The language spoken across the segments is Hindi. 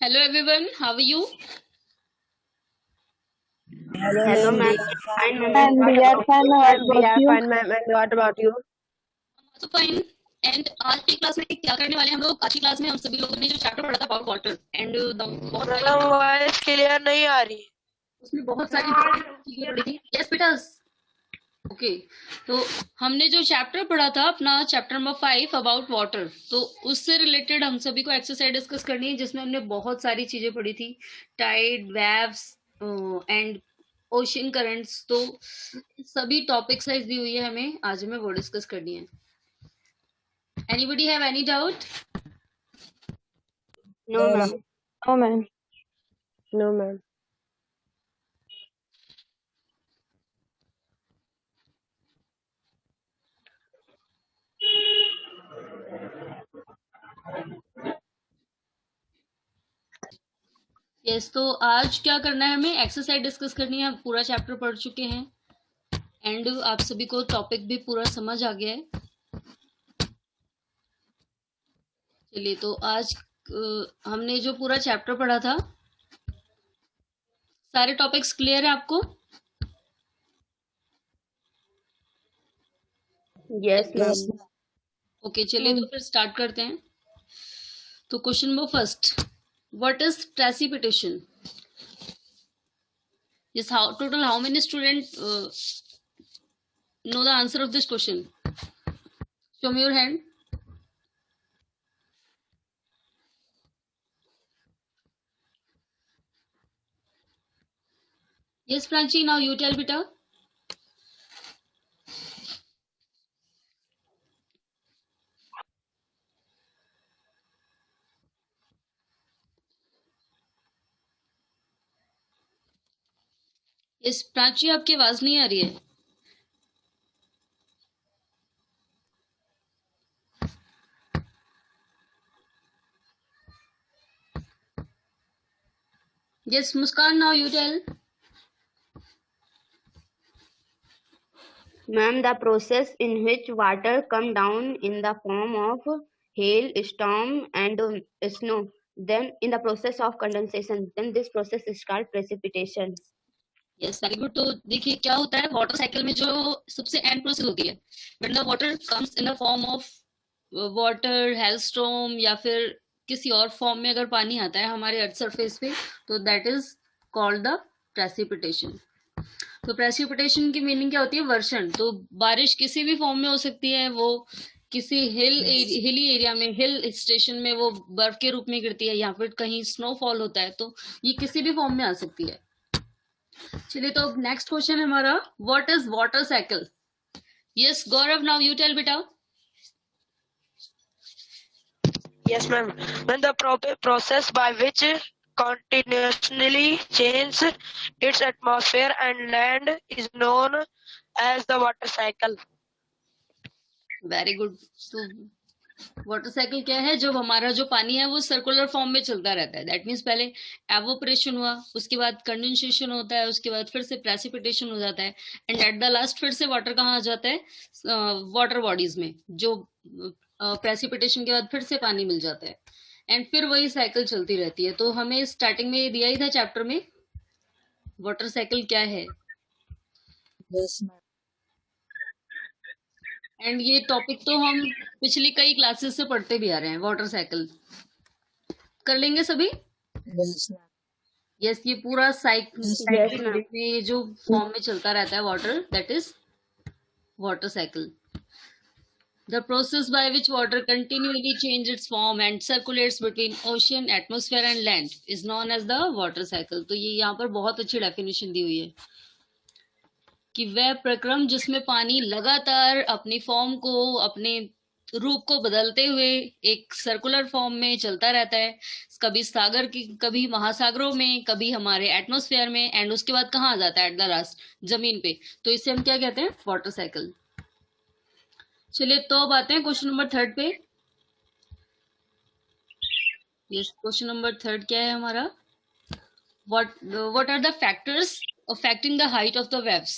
Hello everyone, how are you? Hello, Hello, ma'am. ma'am. We are Fine, fine. ma'am. And What we are about fine. you? What Ma'am, we about are you? fine, ma'am. And what about you? Also fine. And आज की क्लास में क्या करने वाले हैं हम लोग? आज की क्लास में हम सभी लोगों ने जो चैप्टर पढ़ा था अबाउट वाटर एंड बहुत सारी मैडम वॉइस क्लियर नहीं आ रही। उसमें बहुत सारी चीजें पढ़ी थी। यस बेटा। ओके, तो हमने जो चैप्टर पढ़ा था अपना चैप्टर नंबर 5 अबाउट वाटर, तो उससे रिलेटेड हम सभी को एक्सरसाइज डिस्कस करनी है जिसमें हमने बहुत सारी चीजें पढ़ी थी। Tide, waves and ocean currents, तो सभी टॉपिक साइज दी हुई है हमें, आज हमें वो डिस्कस करनी है। Anybody have any doubt? No, ma'am. No, ma'am. No, ma'am. Yes, तो आज क्या करना है, हमें एक्सरसाइज डिस्कस करनी है। हम पूरा चैप्टर पढ़ चुके हैं एंड आप सभी को टॉपिक भी पूरा समझ आ गया है। चलिए, तो आज हमने जो पूरा चैप्टर पढ़ा था, सारे टॉपिक्स क्लियर है आपको? Yes, ma'am. ओके, चलिए तो फिर स्टार्ट करते हैं। तो question number first, what is precipitation? Yes, how many student know the answer of this question? Show me your hand. Yes Prachi, now you tell बेटा। यस प्राची, आपकी आवाज नहीं आ रही है। Yes Muskan, now you tell. Ma'am, the process in which water come down in the form of hail, storm, and snow, then in the process of condensation, then this process is called precipitation. Yes, very good. तो देखिए क्या होता है, वाटर साइकिल में जो सबसे एंड प्रोसेस होती है, when the water comes in the form of water, hailstorm, या फिर किसी और फॉर्म में अगर पानी आता है हमारे अर्थ सरफेस पे, तो that is called the precipitation. तो प्रेसिपिटेशन की मीनिंग क्या होती है? वर्षण। तो बारिश किसी भी फॉर्म में हो सकती है, वो किसी हिली एरिया में, हिल स्टेशन में वो बर्फ के रूप में गिरती है, या फिर कहीं स्नोफॉल होता है, तो ये किसी भी फॉर्म में आ सकती है। चलिए, तो नेक्स्ट क्वेश्चन है हमारा, what is water cycle? Yes Gaurav, now you tell बेटा। Yes, ma'am. When the process by which continuously changes its atmosphere and land is known as the water cycle. Very good. तो वाटर साइकिल क्या है? जब हमारा जो पानी है वो सर्कुलर फॉर्म में चलता रहता है, दैट मीन्स पहले एवोपरेशन हुआ, उसके बाद कंडेंसेशन होता है, उसके बाद फिर से प्रेसिपिटेशन हो जाता है, एंड एट द लास्ट फिर से वाटर कहाँ आ जाता है? वाटर बॉडीज में, जो प्रेसिपिटेशन के बाद फिर से पानी मिल जाता है, एंड फिर वही साइकिल चलती रहती है। तो हमें स्टार्टिंग में दिया ही था चैप्टर में, वाटर साइकिल क्या है, Yes, ma'am. एंड ये टॉपिक तो हम पिछली कई क्लासेस से पढ़ते भी आ रहे हैं। वाटर साइकिल कर लेंगे सभी? Yes, ma'am. यस, ये पूरा Yes, ma'am. में जो फॉर्म में चलता रहता है water, that is water cycle. The process by which water continually changes its form and circulates between ocean, atmosphere and land is known as the water cycle। तो ये यहाँ पर बहुत अच्छी डेफिनेशन दी हुई है कि वह प्रक्रम जिसमें पानी लगातार अपनी फॉर्म को, अपने रूप को बदलते हुए एक सर्कुलर फॉर्म में चलता रहता है, कभी सागर की, कभी महासागरों में, कभी हमारे एटमॉस्फेयर में, एंड उसके बाद कहाँ आ जाता है? एट द लास्ट जमीन पे। तो इसे हम क्या कहते हैं? Water cycle. चलिए, तो अब आते हैं क्वेश्चन नंबर 3 पे। यस, क्वेश्चन नंबर 3 क्या है हमारा? What are the factors affecting the height of the waves?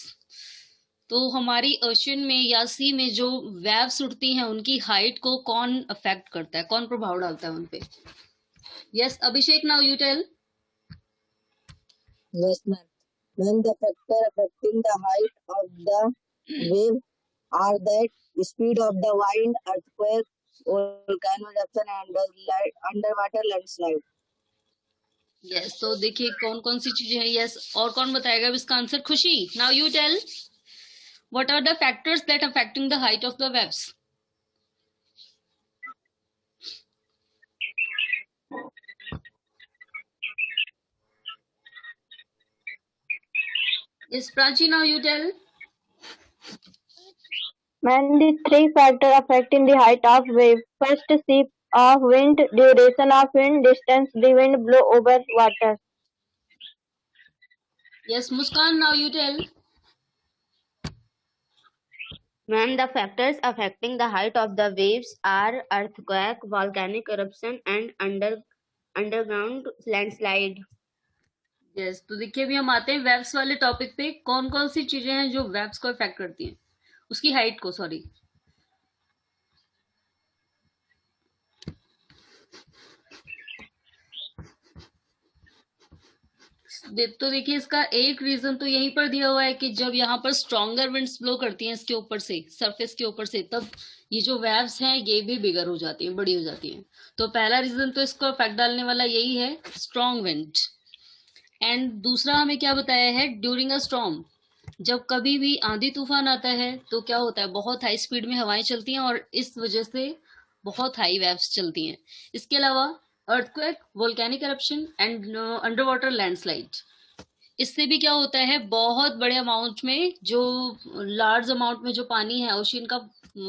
तो हमारी ओशन में या सी में जो वेव्स उठती हैं उनकी हाइट को कौन अफेक्ट करता है, कौन प्रभाव डालता है उनपे? Yes, Abhishek, now you tell. Yes, ma'am. When the factor affecting the height of the wave are that speed of the wind, earthquake, volcano eruption and underwater landslide. Yes, तो देखिए कौन कौन सी चीजें हैं. यस, और कौन बताएगा अब इसका answer? Khushi, now you tell. What are the factors that affecting the height of the waves? Yes, Prachi, now you tell. When the three factors affecting the height of wave: first, speed of wind, duration of wind, distance the wind blow over water. Yes, Muskan, now you tell. Ma'am, the factors affecting the height of the waves are earthquake, volcanic eruption, and underground landslide. Yes, तो देखिए अभी हम आते हैं वेव्स वाले टॉपिक पे. कौन कौन सी चीजें हैं जो वेव्स को इफेक्ट करती हैं, उसकी हाइट को, सॉरी. तो देखिए इसका एक रीजन तो यहीं पर दिया हुआ है कि जब यहाँ पर स्ट्रॉन्गर विंड्स ब्लो करती हैं इसके ऊपर से, सरफेस के ऊपर से, तब ये जो वेव्स हैं ये भी बिगर हो जाती हैं, बड़ी हो जाती हैं. तो पहला रीजन तो इसको इफेक्ट डालने वाला यही है, स्ट्रॉन्ग विंड. एंड दूसरा हमें क्या बताया है, ड्यूरिंग अ स्टॉर्म, जब कभी भी आंधी तूफान आता है तो क्या होता है, बहुत हाई स्पीड में हवाएं चलती हैं और इस वजह से बहुत हाई वेव्स चलती हैं. इसके अलावा earthquake, volcanic eruption and under water landslide, इससे भी क्या होता है, बहुत बड़े अमाउंट में, जो लार्ज अमाउंट में जो पानी है ओशियन का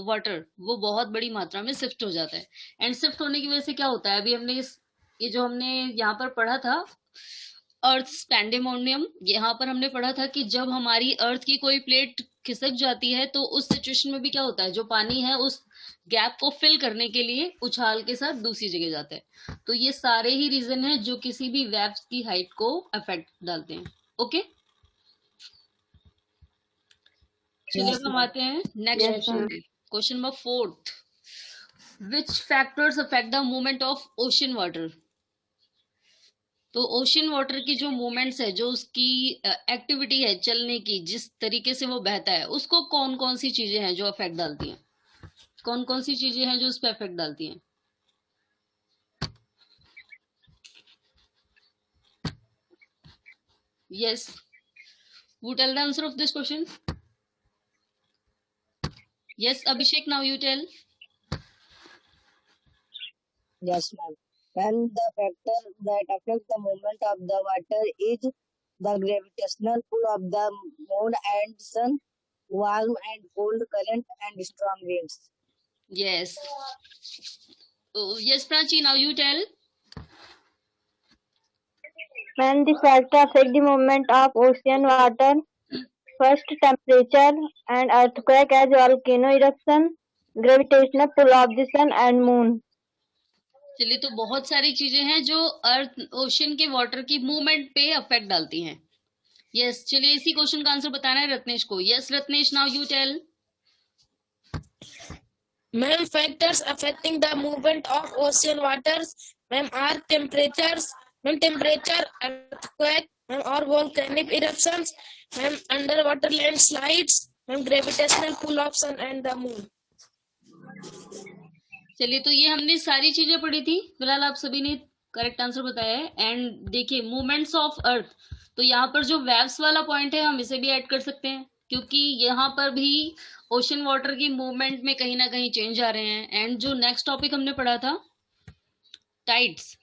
वाटर, वो बहुत बड़ी मात्रा में शिफ्ट हो जाता है. एंड शिफ्ट होने की वजह से क्या होता है, अभी हमने ये जो हमने यहाँ पर पढ़ा था अर्थ पैंडेमोनियम, यहाँ पर हमने पढ़ा था कि जब हमारी अर्थ की कोई प्लेट खिसक जाती है तो उस सिचुएशन में भी क्या होता है, जो पानी है उस गैप को फिल करने के लिए उछाल के साथ दूसरी जगह जाता है. तो ये सारे ही रीजन है जो किसी भी वेव्स की हाइट को अफेक्ट डालते हैं. ओके, चलिए अब हम आते हैं नेक्स्ट Yes, क्वेश्चन ma'am. पे. Question number 4. Which factors affect the movement of ocean water? तो ओशन वाटर की जो मूवमेंट्स है, जो उसकी एक्टिविटी है चलने की, जिस तरीके से वो बहता है, उसको कौन कौन सी चीजें हैं जो अफेक्ट डालती हैं? कौन कौन सी चीजें हैं जो उस पर अफेक्ट डालती हैं? Yes, who tell the answer of this question? Yes, Abhishek, now you tell. Yes, ma'am. When the factor that affects the movement of the water is the gravitational pull of the moon and sun, warm and cold current and strong winds. Yes. Oh, yes, Prachi, now you tell. When the factor affect the movement of ocean water: first, temperature and earthquake as volcano eruption, gravitational pull of the sun and moon. चलिए, तो बहुत सारी चीजें हैं जो अर्थ ओशन के वाटर की मूवमेंट पे अफेक्ट डालती हैं. यस, चलिए इसी क्वेश्चन का आंसर बताना है रत्नेश को. Yes Ratnesh, now you tell. Ma'am, factors affecting the movement of ocean waters, ma'am, are temperatures, ma'am, temperature, earthquake, ma'am, or volcanic eruptions, ma'am, underwater landslides, ma'am, gravitational pull of sun and the moon. चलिए, तो ये हमने सारी चीजें पढ़ी थी. फिलहाल आप सभी ने करेक्ट आंसर बताया है. एंड देखिए मूवमेंट्स ऑफ अर्थ, तो यहाँ पर जो वेव्स वाला पॉइंट है हम इसे भी ऐड कर सकते हैं, क्योंकि यहाँ पर भी ओशन वाटर की मूवमेंट में कहीं ना कहीं चेंज आ रहे हैं. एंड जो नेक्स्ट टॉपिक हमने पढ़ा था टाइड्स,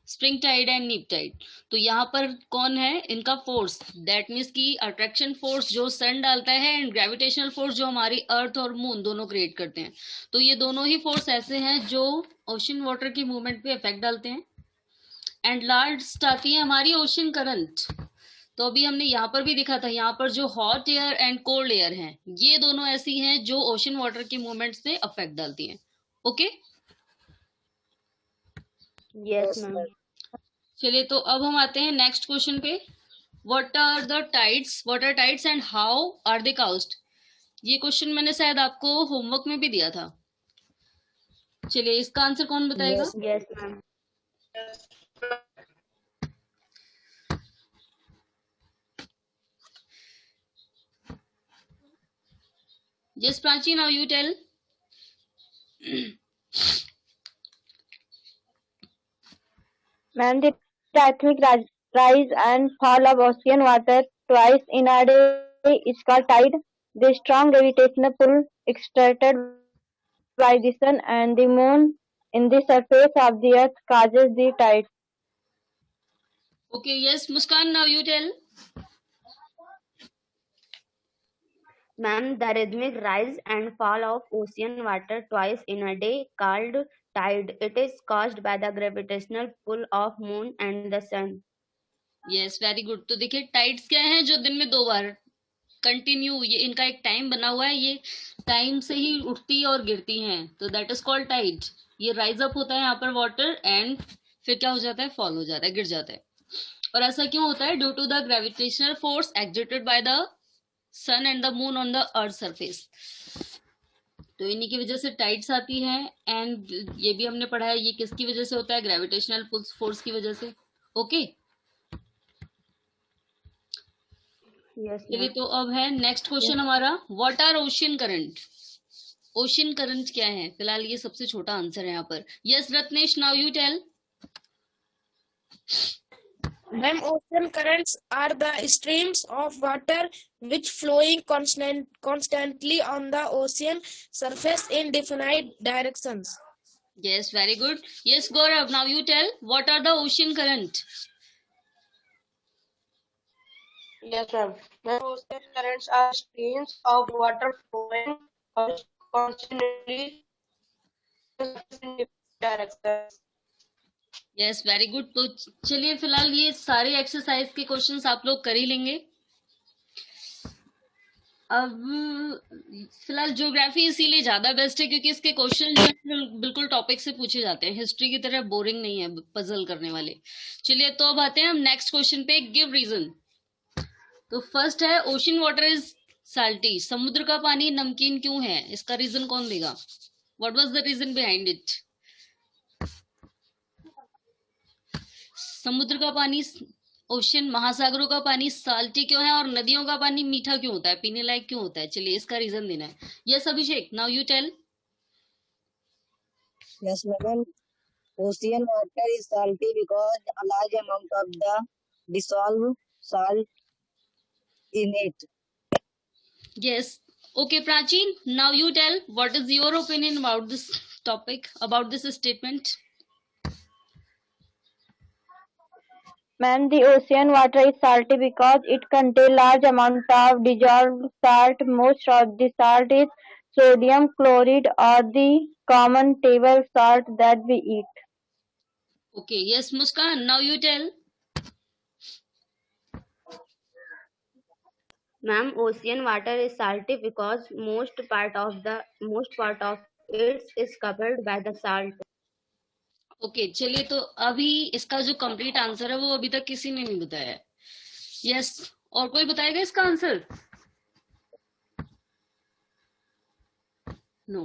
स्प्रिंग टाइड एंड नीप टाइड, तो यहाँ पर कौन है इनका फोर्स, दैट मीन्स की अट्रैक्शन फोर्स जो सन डालता है एंड ग्रेविटेशनल फोर्स जो हमारी अर्थ और मून दोनों क्रिएट करते हैं. तो ये दोनों ही फोर्स ऐसे हैं जो ओशन वाटर की मूवमेंट पे इफेक्ट डालते हैं. एंड लास्ट आती है हमारी ओशन करंट. तो अभी हमने यहाँ पर भी दिखा था, यहाँ पर जो hot air and cold air हैं, ये दोनों ऐसी हैं जो ओशन वाटर की मूवमेंट से अफेक्ट डालती हैं. Okay, Yes, ma'am. चलिए तो अब हम आते हैं नेक्स्ट क्वेश्चन पे. What are tides and how are they caused? ये क्वेश्चन मैंने शायद आपको होमवर्क में भी दिया था. चलिए इसका आंसर कौन बताएगा? Yes, Yes, ma'am. Yes, Prachi, now you tell. Ma'am, the rhythmic rise and fall of ocean water twice in a day is called tide. The strong gravitational pull exerted by the sun and the moon in the surface of the earth causes the tide. Okay, yes, Muskan, now you tell. Ma'am, the rhythmic rise and fall of ocean water twice in a day called tide. It is caused by the gravitational pull of moon and the sun. Yes very good. तो देखिए टाइड्स क्या है, जो दिन में 2 बार कंटिन्यू, ये इनका एक टाइम बना हुआ है, ये टाइम से ही उठती और गिरती हैं, तो दैट इज कॉल्ड टाइड। ये राइज अप होता है यहाँ पर वाटर एंड फिर क्या हो जाता है, फॉल हो जाता है, गिर जाता है। और ऐसा क्यों होता है? Due to the gravitational force exerted by the sun and the moon on the earth surface. तो इन्हीं की वजह से टाइड्स आती हैं। एंड ये भी हमने पढ़ा है, ये किसकी वजह से होता है? ग्रेविटेशनल फोर्स की वजह से। ओके Yes, चलिए, ma'am. तो अब है नेक्स्ट क्वेश्चन हमारा, what are ocean current? Ocean current क्या है? फिलहाल ये सबसे छोटा आंसर है यहाँ पर। Yes Ratnesh, now you tell. Ma'am, ocean currents are the streams of water which flowing constantly on the ocean surface in definite directions. Yes very good. Yes Gaurav, now you tell, what are the ocean current? Yes, ma'am. Ma'am, ocean currents are streams of water flowing constantly in different directions. Yes very good. तो चलिए फिलहाल ये सारे एक्सरसाइज के क्वेश्चंस आप लोग कर ही लेंगे। अब फिलहाल ज्योग्राफी इसीलिए ज्यादा बेस्ट है क्योंकि इसके क्वेश्चन जो है बिल्कुल टॉपिक से पूछे जाते हैं, हिस्ट्री की तरह बोरिंग नहीं है, पजल करने वाले। चलिए, तो अब आते हैं हम नेक्स्ट क्वेश्चन पे, गिव रीजन। तो फर्स्ट है, ओशन वाटर इज साल्टी। समुद्र का पानी नमकीन क्यों है? इसका रीजन कौन देगा? What was the reason behind it? समुद्र का पानी, ओशन, महासागरों का पानी साल्टी क्यों है और नदियों का पानी मीठा क्यों होता है, पीने लायक क्यों होता है? चलिए, इसका रीजन देना है। Yes Abhishek, now you tell. Yes, madam. Ocean water is salty because a large amount of the dissolved salt in it. Yes. Okay, Prachi, now you tell, what is your opinion about this topic, about this statement? Ma'am, the ocean water is salty because it contains large amount of dissolved salt. Most of the salt is sodium chloride or the common table salt that we eat. Okay, yes, Muskan, now you tell. Ma'am, ocean water is salty because most part of it is covered by the salt. Okay चलिए, तो अभी इसका जो कंप्लीट आंसर है वो अभी तक किसी ने नहीं बताया। यस, और कोई बताएगा इसका आंसर? नो।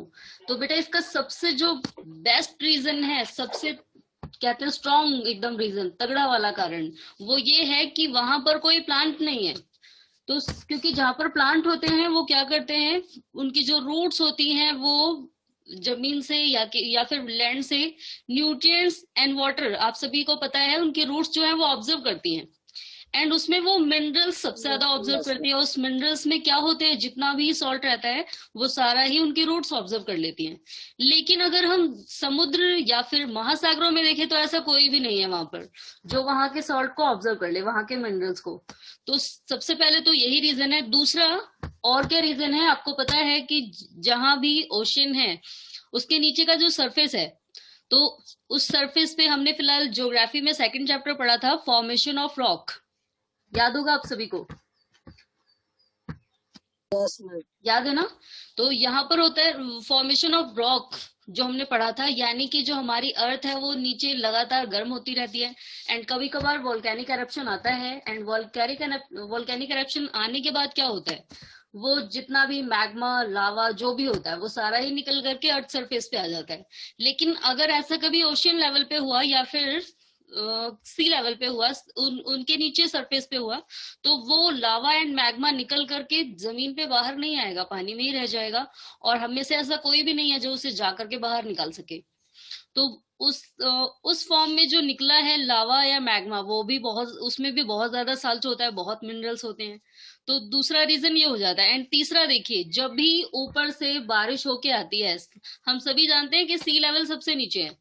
तो बेटा इसका सबसे जो बेस्ट रीजन है, सबसे कहते हैं स्ट्रॉन्ग एकदम रीजन, तगड़ा वाला कारण, वो ये है कि वहां पर कोई प्लांट नहीं है। तो क्योंकि जहां पर प्लांट होते हैं वो क्या करते हैं, उनकी जो रूट्स होती हैं वो जमीन से या फिर लैंड से न्यूट्रिएंट्स एंड वाटर, आप सभी को पता है, उनकी रूट्स जो है वो ऑब्जर्व करती हैं एंड उसमें वो मिनरल्स सबसे ज्यादा ऑब्जर्व करती है। उस मिनरल्स में क्या होते हैं, जितना भी सॉल्ट रहता है वो सारा ही उनकी रूट्स ऑब्जर्व कर लेती हैं। लेकिन अगर हम समुद्र या फिर महासागरों में देखें तो ऐसा कोई भी नहीं है वहां पर जो वहां के सॉल्ट को ऑब्जर्व कर ले, वहां के मिनरल्स को। तो सबसे पहले तो यही रीजन है। दूसरा और क्या रीजन है, आपको पता है कि जहां भी ओशन है उसके नीचे का जो सरफेस है, तो उस सरफेस पे हमने फिलहाल ज्योग्राफी में सेकंड चैप्टर पढ़ा था, फॉर्मेशन ऑफ रॉक, याद होगा आप सभी को? Yes, ma'am. याद है ना? तो यहाँ पर होता है फॉर्मेशन ऑफ रॉक, जो हमने पढ़ा था, यानी कि जो हमारी अर्थ है वो नीचे लगातार गर्म होती रहती है एंड कभी कभार वोल्केनिक एरप्शन आता है एंड वोल्केनिक एरप्शन आने के बाद क्या होता है, वो जितना भी मैग्मा, लावा जो भी होता है वो सारा ही निकल करके अर्थ सरफेस पे आ जाता है। लेकिन अगर ऐसा कभी ओशियन लेवल पे हुआ या फिर सी लेवल पे हुआ, उनके नीचे सरफेस पे हुआ, तो वो लावा एंड मैग्मा निकल करके जमीन पे बाहर नहीं आएगा, पानी में ही रह जाएगा, और हम में से ऐसा कोई भी नहीं है जो उसे जा करके बाहर निकाल सके। तो उस फॉर्म में जो निकला है लावा या मैग्मा, वो भी बहुत, उसमें भी बहुत ज्यादा साल्ट होता है, बहुत मिनरल्स होते हैं। तो दूसरा रीजन ये हो जाता है। एंड तीसरा देखिए, जब भी ऊपर से बारिश होके आती है, हम सभी जानते हैं कि सी लेवल सबसे नीचे है,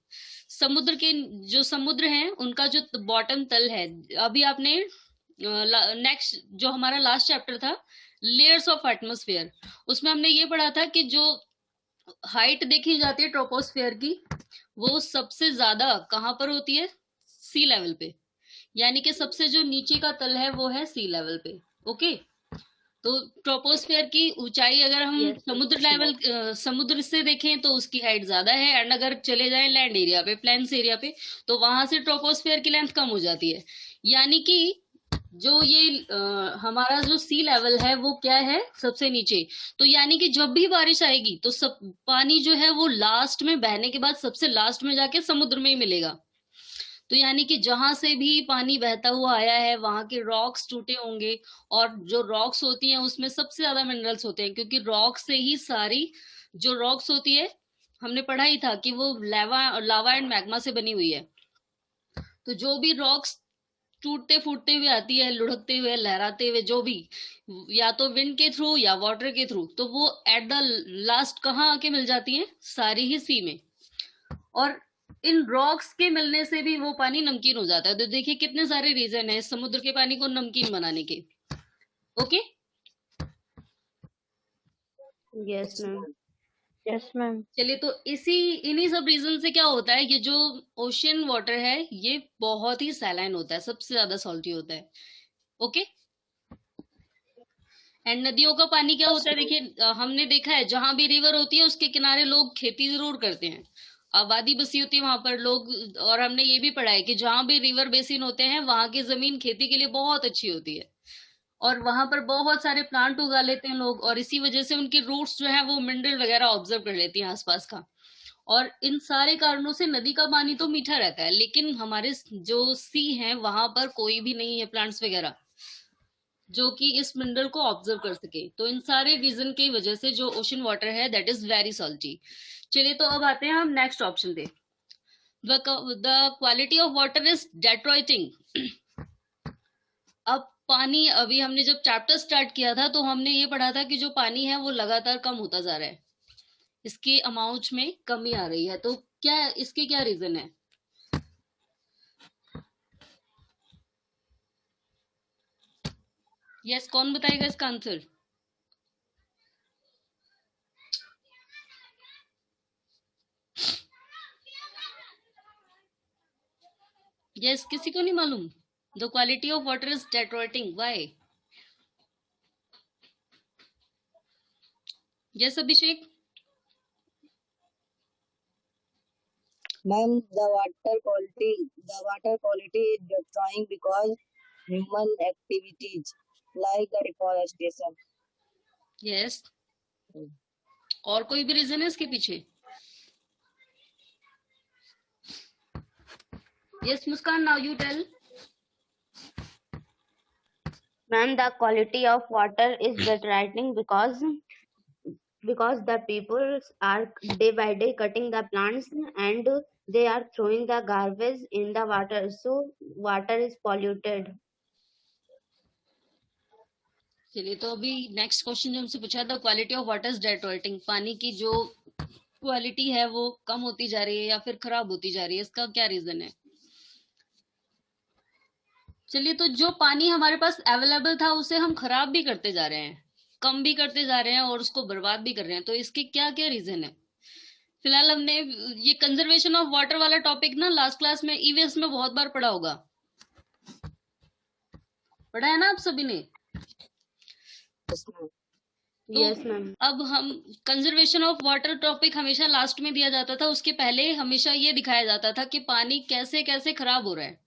समुद्र के जो समुद्र है उनका जो बॉटम तल है, अभी आपने नेक्स्ट जो हमारा लास्ट चैप्टर था लेयर्स ऑफ एटमॉस्फेयर, उसमें हमने ये पढ़ा था कि जो हाइट देखी जाती है ट्रोपोस्फेयर की, वो सबसे ज्यादा कहाँ पर होती है? सी लेवल पे, यानी कि सबसे जो नीचे का तल है वो है सी लेवल पे। ओके, तो ट्रोपोस्फेयर की ऊंचाई अगर हम Yes, समुद्र लेवल समुद्र से देखें तो उसकी हाइट ज्यादा है, एंड अगर चले जाए लैंड एरिया पे, प्लेन्स एरिया पे, तो वहां से ट्रोपोस्फेयर की लेंथ कम हो जाती है। यानी कि जो ये हमारा जो सी लेवल है वो क्या है? सबसे नीचे। तो यानी कि जब भी बारिश आएगी तो सब पानी जो है वो लास्ट में बहने के बाद सबसे लास्ट में जाके समुद्र में ही मिलेगा। तो यानी कि जहां से भी पानी बहता हुआ आया है वहां के रॉक्स टूटे होंगे, और जो रॉक्स होती हैं उसमें सबसे ज्यादा मिनरल्स होते हैं, क्योंकि रॉक से ही सारी जो रॉक्स होती है, हमने पढ़ा ही था कि वो लावा एंड मैग्मा से बनी हुई है। तो जो भी रॉक्स टूटते फूटते हुए आती है, लुढ़कते हुए, लहराते हुए, जो भी, या तो विंड के थ्रू या वाटर के थ्रू, तो वो एट द लास्ट कहाँ आके मिल जाती हैं? सारी ही सी में। और इन रॉक्स के मिलने से भी वो पानी नमकीन हो जाता है। तो देखिए कितने सारे रीजन है समुद्र के पानी को नमकीन बनाने के। Okay, yes, ma'am. Yes ma'am. चलिए, तो इन्हीं सब रीजन से क्या होता है, ये जो ओशियन वाटर है ये बहुत ही सैलाइन होता है, सबसे ज्यादा सॉल्टी होता है। ओके, एंड नदियों का पानी क्या होता है? देखिए हमने देखा है जहां भी रिवर होती है उसके किनारे लोग खेती जरूर करते हैं, आबादी बसी होती है वहां पर लोग, और हमने ये भी पढ़ा है कि जहां भी रिवर बेसिन होते हैं वहां की जमीन खेती के लिए बहुत अच्छी होती है, और वहां पर बहुत सारे प्लांट उगा लेते हैं लोग, और इसी वजह से उनकी रूट्स जो है वो मिनरल वगैरह ऑब्जर्व कर लेती हैं आसपास का। और इन सारे कारणों से नदी का पानी तो मीठा रहता है, लेकिन हमारे जो सी है वहां पर कोई भी नहीं है प्लांट्स वगैरह जो कि इस मिनरल को ऑब्जर्व कर सके। तो इन सारे रीजन की वजह से जो ओशन वाटर है दैट इज वेरी सॉल्टी। चलिए, तो अब आते हैं हम नेक्स्ट ऑप्शन पे। The quality of water is deteriorating. अब पानी, अभी हमने जब चैप्टर स्टार्ट किया था तो हमने ये पढ़ा था कि जो पानी है वो लगातार कम होता जा रहा है, इसके अमाउंट में कमी आ रही है। तो क्या इसके क्या रीजन है? यस, कौन बताएगा इसका आंसर? यस, किसी को नहीं मालूम? The quality of water is deteriorating, why? Yes Abhishek. Ma'am, the water quality is destroying because human activities like the deforestation. Yes, और कोई भी रीजन है इसके पीछे? Yes Muskan, now you tell. Ma'am, the quality of water is deteriorating because the people are day by day cutting the plants and they are throwing the garbage in the water, so water is polluted. चलिए, तो अभी नेक्स्ट क्वेश्चन जो हमसे पूछा था, क्वालिटी ऑफ वाटर इज डेट्रॉइटिंग, पानी की जो क्वालिटी है वो कम होती जा रही है या फिर खराब होती जा रही है, इसका क्या रीजन है? चलिए, तो जो पानी हमारे पास अवेलेबल था उसे हम खराब भी करते जा रहे हैं, कम भी करते जा रहे हैं और उसको बर्बाद भी कर रहे हैं। तो इसके क्या क्या रीजन है? फिलहाल हमने ये कंजर्वेशन ऑफ वाटर वाला टॉपिक ना लास्ट क्लास में ईवीएस में बहुत बार पढ़ा होगा, पढ़ा है ना आप सभी ने? Yes, ma'am. तो Yes, ma'am. अब हम कंजर्वेशन ऑफ वाटर टॉपिक हमेशा लास्ट में दिया जाता था, उसके पहले हमेशा ये दिखाया जाता था कि पानी कैसे कैसे खराब हो रहा है।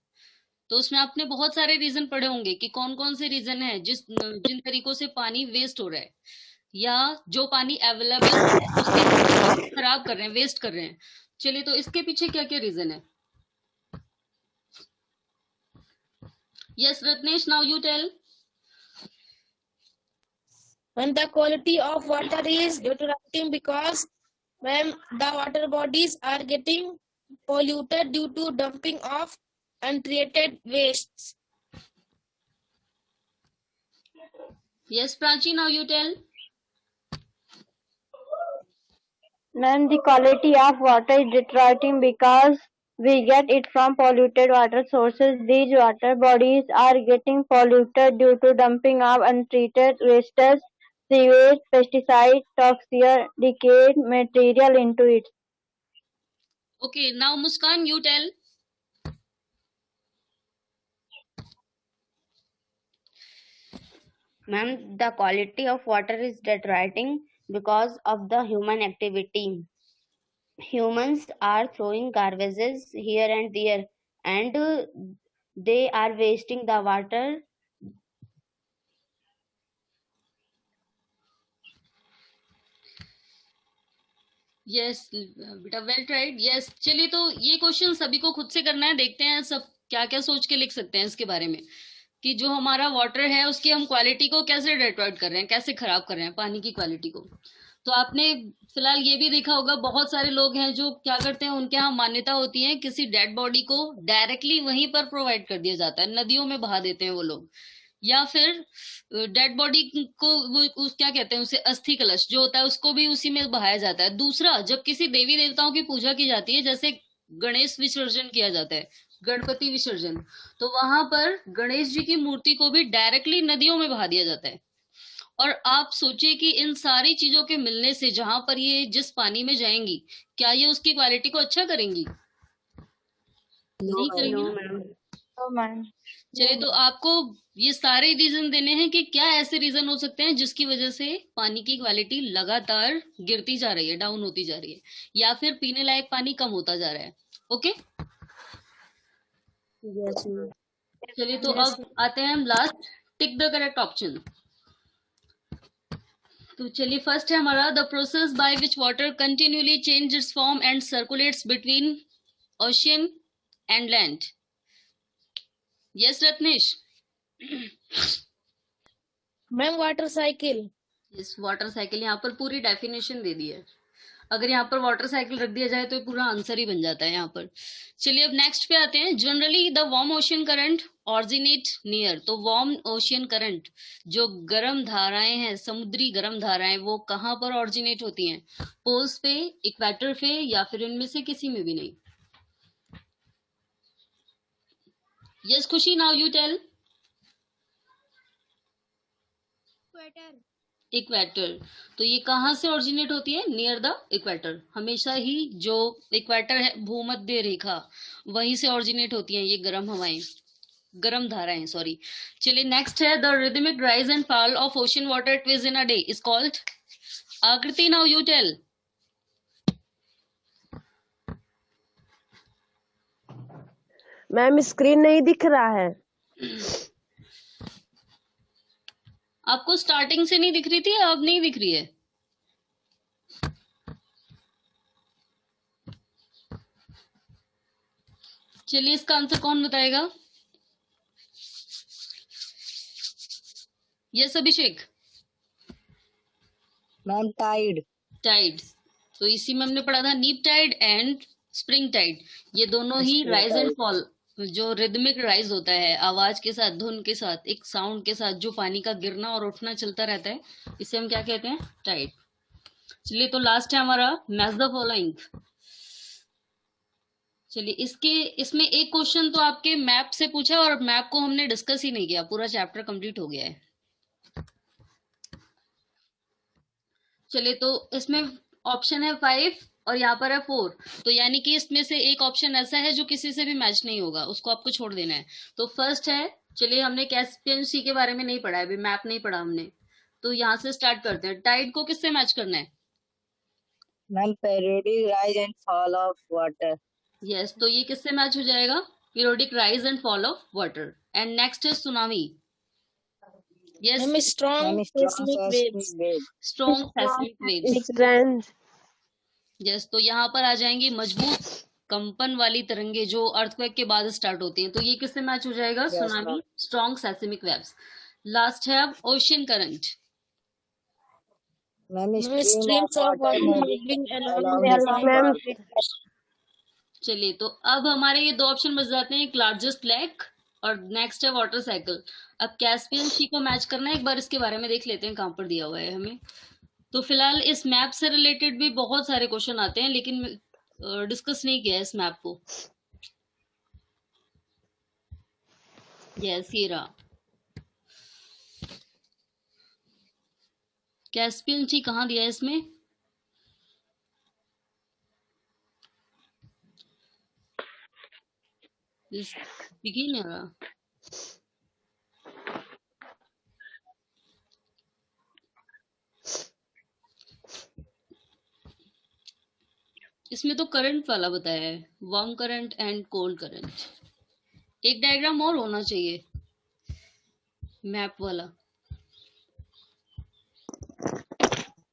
तो उसमें आपने बहुत सारे रीजन पढ़े होंगे कि कौन कौन से रीजन है जिन तरीकों से पानी वेस्ट हो रहा है, या जो पानी अवेलेबल है उसके खराब कर रहे हैं, वेस्ट कर रहे हैं। चलिए, तो इसके पीछे क्या क्या रीजन है? Yes, Ratnesh, now you tell. When the quality of water is deteriorating because when the water bodies are getting polluted due to dumping of untreated wastes. Yes, Prachi, now you tell. When the quality of water is deteriorating because we get it from polluted water sources, these water bodies are getting polluted due to dumping of untreated wastes, sewage, pesticide, toxic, decayed material into it. Okay, now Muskan, you tell. Ma'am, the quality of water is deteriorating because of the human activity. Humans are throwing garbages here and there, and they are wasting the water. Yes बेटा, वेल ट्राइड। यस, चलिए तो ये क्वेश्चन सभी को खुद से करना है, देखते हैं सब क्या क्या सोच के लिख सकते हैं इसके बारे में कि जो हमारा वाटर है उसकी हम क्वालिटी को कैसे डिटोरेट कर रहे हैं, कैसे खराब कर रहे हैं पानी की क्वालिटी को। तो आपने फिलहाल ये भी देखा होगा, बहुत सारे लोग हैं जो क्या करते हैं, उनके यहाँ मान्यता होती है किसी डेड बॉडी को डायरेक्टली वहीं पर प्रोवाइड कर दिया जाता है, नदियों में बहा देते हैं वो लोग, या फिर डेड बॉडी को वो क्या कहते हैं उसे, अस्थि कलश जो होता है उसको भी उसी में बहाया जाता है। दूसरा, जब किसी देवी देवताओं की पूजा की जाती है, जैसे गणेश विसर्जन किया जाता है, गणपति विसर्जन, तो वहां पर गणेश जी की मूर्ति को भी डायरेक्टली नदियों में बहा दिया जाता है। और आप सोचिए कि इन सारी चीजों के मिलने से जहां पर ये जिस पानी में जाएंगी, क्या ये उसकी क्वालिटी को अच्छा करेंगी? नहीं करेंगी ना। चलिए, तो आपको ये सारे रीजन देने हैं कि क्या ऐसे रीजन हो सकते हैं जिसकी वजह से पानी की क्वालिटी लगातार गिरती जा रही है, डाउन होती जा रही है, या फिर पीने लायक पानी कम होता जा रहा है। ओके, चलिए तो अब आते हैं हम last, tick the correct option. तो चलिए, फर्स्ट है हमारा, the process by which water continually change it's form and circulates between ocean and land. Yes Ratnesh. Ma'am, water cycle. Yes, water cycle, यहाँ पर पूरी डेफिनेशन दे दी है। अगर यहाँ पर वाटर साइकिल रख दिया जाए तो ये पूरा आंसर ही बन जाता है यहाँ पर। चलिए अब नेक्स्ट पे आते हैं। Generally the warm ocean current originate near, तो वार्म ओशियन करंट जो गर्म धाराएं हैं, समुद्री गर्म धाराएं, वो कहाँ पर ऑरिजिनेट होती हैं? पोल्स पे, इक्वेटर पे, या फिर इनमें से किसी में भी नहीं। यस खुशी, नाउ यू टेल। इक्वेटर, तो ये कहाँ से ऑरिजिनेट होती है? Near the equator. हमेशा ही जो इक्वेटर है, भूमध्य रेखा, वहीं से ऑरिजिनेट होती हैं ये गर्म हवाएं, गर्म धाराएं, सॉरी। चलिए नेक्स्ट है, the rhythmic rise and fall of ocean water twice in a day is called. Akriti, now you tell. Ma'am, screen नहीं दिख रहा है। आपको स्टार्टिंग से नहीं दिख रही थी, अब नहीं दिख रही है? चलिए इसका आंसर कौन बताएगा? Yes Abhishek. Ma'am, tide. Tide, तो इसी में हमने पढ़ा था नीप टाइड एंड स्प्रिंग टाइड, ये दोनों ही राइज एंड फॉल, जो रिदमिक राइज होता है, आवाज के साथ, धुन के साथ, एक साउंड के साथ, जो पानी का गिरना और उठना चलता रहता है, इसे हम क्या कहते हैं? टाइड। चलिए तो लास्ट है हमारा, मैच द फॉलोइंग। चलिए इसमें एक क्वेश्चन तो आपके मैप से पूछा और मैप को हमने डिस्कस ही नहीं किया, पूरा चैप्टर कंप्लीट हो गया है। चलिए तो इसमें ऑप्शन है 5 और यहाँ पर है 4, तो यानी कि इसमें से एक ऑप्शन ऐसा है जो किसी से भी मैच नहीं होगा, उसको आपको छोड़ देना है। तो फर्स्ट है, चलिए हमने कैस्पियन सी के बारे में नहीं पढ़ा है अभी, मैप नहीं पढ़ा हमने, तो यहाँ से स्टार्ट करते हैं। टाइड को किससे मैच करना है? Ma'am, periodic rise and fall of water. Yes, तो ये किससे मैच हो जाएगा? Periodic rise and fall of water. And next है tsunami. Yes, strong seismic waves. Strong seismic waves. Yes, तो यहाँ पर आ जाएंगी मजबूत कंपन वाली तरंगे जो अर्थक्वेक के बाद स्टार्ट होती हैं, तो ये किससे मैच हो जाएगा? Yes, tsunami, ma'am. Strong seismic waves. Last है अब ocean current. Ma'am, Ma'am, stream of streams of water water moving moving along along the the Yes, side ma'am. surface. चलिए, तो अब हमारे ये दो ऑप्शन बच जाते हैं, एक लार्जेस्ट लेक और नेक्स्ट है वाटर साइकिल। अब कैस्पियन सी को मैच करना है, एक बार इसके बारे में देख लेते हैं कहाँ पर दिया हुआ है हमें। तो फिलहाल इस मैप से रिलेटेड भी बहुत सारे क्वेश्चन आते हैं, लेकिन डिस्कस नहीं किया है इस मैप को। यस, ये रहा कैस्पियन सी। कहाँ दिया है इसमें? दिख ही नहीं रहा। इसमें तो करंट वाला बताया है, warm current and cold current. एक डायग्राम और होना चाहिए मैप वाला।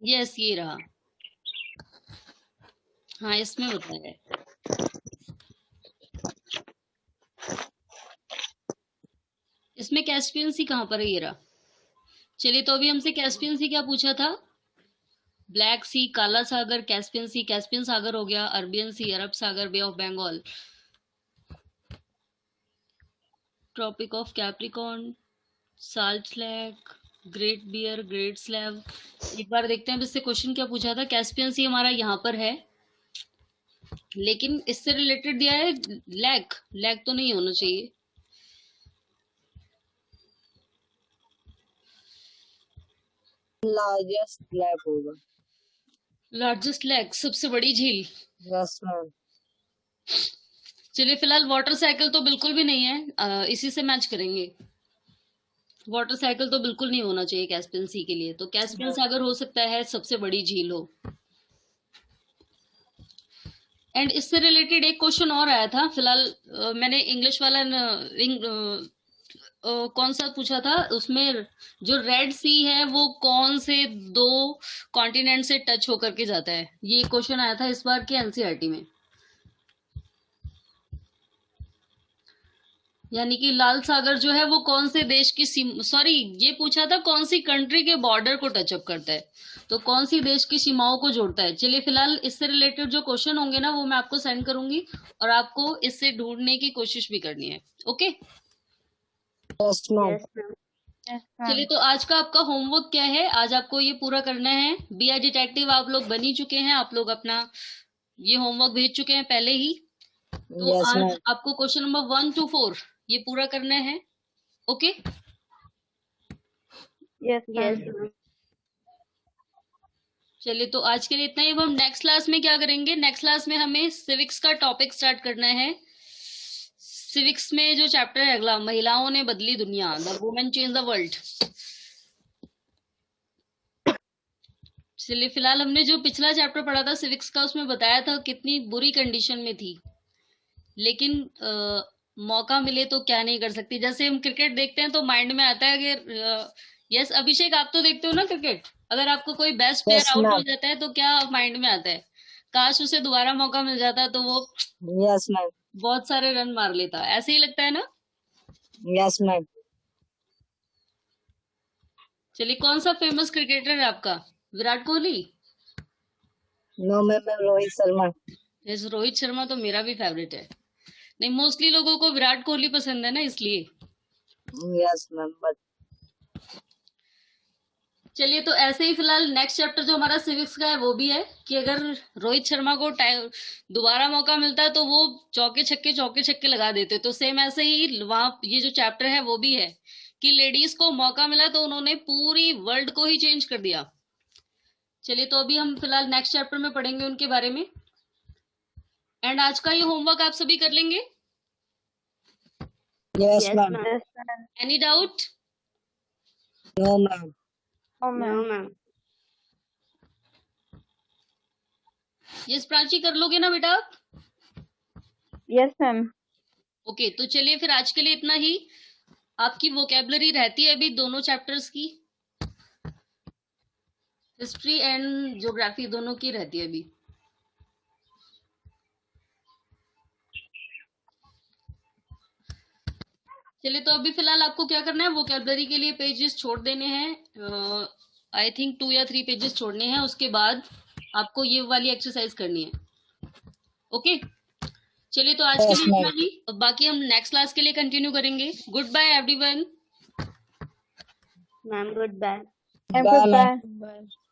यस, ये रहा। हाँ, इसमें बताया है। इसमें कैस्पियन सी कहाँ पर है? ये रहा। चलिए, तो अभी हमसे कैस्पियन सी क्या पूछा था? ब्लैक सी, काला सागर, कैस्पियन सी। कैस्पियन सागर हो गया, अरबियन सी, अरब सागर, bay of Bengal, tropic of Capricorn, salt lake, great bear, great slave. एक बार देखते हैं इससे क्वेश्चन क्या पूछा था। कैस्पियन सी हमारा यहाँ पर है, लेकिन इससे रिलेटेड दिया है लेक। लेक तो नहीं होना चाहिए। Largest lake होगा। लार्जेस्ट लेक, सबसे बड़ी झील। Yes, ma'am. चलिए, फिलहाल वाटर साइकिल तो बिल्कुल भी नहीं है, इसी से मैच करेंगे। वाटर साइकिल तो बिल्कुल नहीं होना चाहिए कैस्पियन सी के लिए। तो कैस्पियन सागर हो सकता है सबसे बड़ी झील हो। एंड इससे रिलेटेड एक क्वेश्चन और आया था। फिलहाल मैंने इंग्लिश वाला कौन सा पूछा था, उसमें जो रेड सी है वो कौन से दो कॉन्टिनेंट से टच होकर के जाता है? ये क्वेश्चन आया था इस बार के एनसीईआरटी में। यानी कि लाल सागर जो है वो कौन से देश की सॉरी, ये पूछा था कौन सी कंट्री के बॉर्डर को टचअप करता है, तो कौन सी देश की सीमाओं को जोड़ता है। चलिए, फिलहाल इससे रिलेटेड जो क्वेश्चन होंगे ना वो मैं आपको सेंड करूंगी, और आपको इससे ढूंढने की कोशिश भी करनी है। Okay, Yes, ma'am. Yes, ma'am. चलिए, तो आज का आपका होमवर्क क्या है? आज आपको ये पूरा करना है। बी आई डिटेक्टिव आप लोग बन ही चुके हैं, आप लोग अपना ये होमवर्क भेज चुके हैं पहले ही। तो Yes, आज ma'am. आपको क्वेश्चन नंबर 1 to 4 ये पूरा करना है। Okay, Yes, Yes, ma'am. ma'am. चलिए, तो आज के लिए इतना ही। अब हम नेक्स्ट क्लास में क्या करेंगे? नेक्स्ट क्लास में हमें सिविक्स का टॉपिक स्टार्ट करना है। सिविक्स में जो चैप्टर है अगला, महिलाओं ने बदली दुनिया, the women change the world. चलिए, फिलहाल हमने जो पिछला चैप्टर पढ़ा था सिविक्स का, उसमें बताया था कितनी बुरी कंडीशन में थी, लेकिन मौका मिले तो क्या नहीं कर सकती। जैसे हम क्रिकेट देखते हैं तो माइंड में आता है कि यस अभिषेक, आप तो देखते हो ना क्रिकेट, अगर आपको कोई बेस्ट प्लेयर Yes, आउट हो ma'am. जाता है तो क्या माइंड में आता है? काश उसे दोबारा मौका मिल जाता तो वो Yes, ma'am. बहुत सारे रन मार लेता। ऐसे ही लगता है ना? Yes, ma'am. चलिए, कौन सा फेमस क्रिकेटर है आपका? Virat Kohli? No, ma'am. Rohit Sharma. Yes, Rohit Sharma तो मेरा भी फेवरेट है। नहीं, मोस्टली लोगों को विराट कोहली पसंद है ना, इसलिए। Yes, ma'am. But चलिए, तो ऐसे ही फिलहाल नेक्स्ट चैप्टर जो हमारा सिविक्स का है वो भी है कि अगर रोहित शर्मा को दोबारा मौका मिलता है तो वो चौके छक्के लगा देते। तो सेम ऐसे ही वहां ये जो चैप्टर है वो भी है कि लेडीज को मौका मिला तो उन्होंने पूरी वर्ल्ड को ही चेंज कर दिया। चलिए, तो अभी हम फिलहाल नेक्स्ट चैप्टर में पढ़ेंगे उनके बारे में। एंड आज का ये होमवर्क आप सभी कर लेंगे? yes, Yes, ma'am. ma'am. Yes, ma'am. Any doubt? No, ma'am. Oh, No, ma'am. ma'am. Yes Prachi, कर लोगे ना बेटा आप? Yes, ma'am. ओके, तो चलिए फिर आज के लिए इतना ही। आपकी वोकेबलरी रहती है अभी दोनों चैप्टर्स की, हिस्ट्री एंड ज्योग्राफी दोनों की रहती है अभी। चलिए, तो अभी फिलहाल आपको क्या करना है, वोकैबुलरी के लिए पेजेस छोड़ देने हैं। आई थिंक 2 या 3 पेजेस छोड़ने हैं, उसके बाद आपको ये वाली एक्सरसाइज करनी है। ओके, चलिए, तो आज के Yes, लिए इतना ma'am. ही। बाकी हम नेक्स्ट क्लास के लिए कंटिन्यू करेंगे। Good bye everyone. Ma'am, goodbye. And Bye, ma'am. goodbye. Bye.